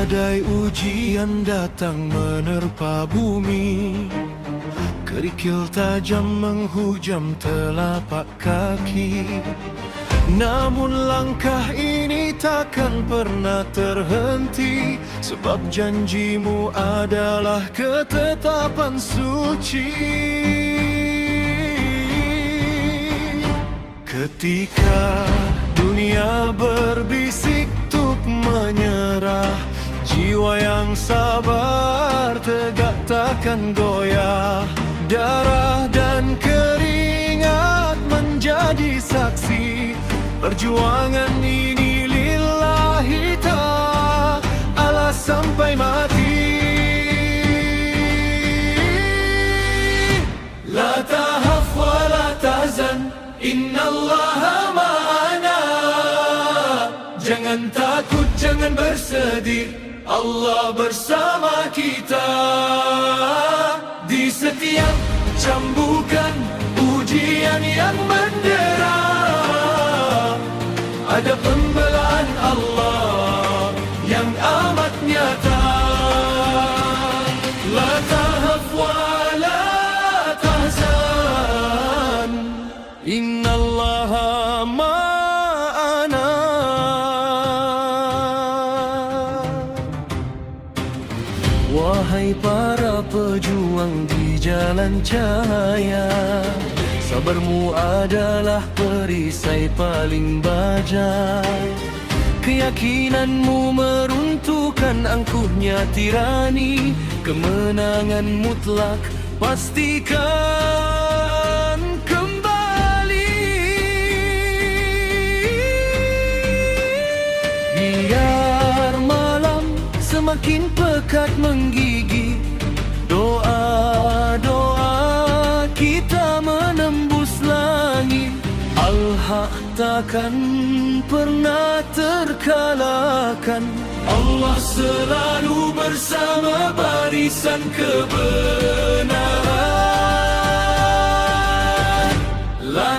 badai ujian datang menerpa bumi, kerikil tajam menghujam telapak kaki. Namun langkah ini takkan pernah terhenti, sebab janjimu adalah ketetapan suci. Ketika dunia berbisik tuk menyerah, jiwa yang sabar tegak takkan goyah. Darah dan keringat menjadi saksi, perjuangan ini lillahi ta'ala sampai mati. La tahaf wa la tahzan, innallaha ma'ana. Jangan takut, jangan bersedih, Allah bersama kita. Di setiap cambukan ujian yang mendera, ada pembelaan Allah yang amat nyata. La tahaf wa la tahzan, innallaha ma'ana. Wahai para pejuang di jalan cahaya, sabarmu adalah perisai paling bajai. Keyakinanmu meruntuhkan angkuhnya tirani, kemenangan mutlak pastikan kembali. Biar malam semakin pekat menggigit, doa-doa kita menembus langit. Al-Haq takkan pernah terkalahkan, Allah selalu bersama barisan kebenaran. La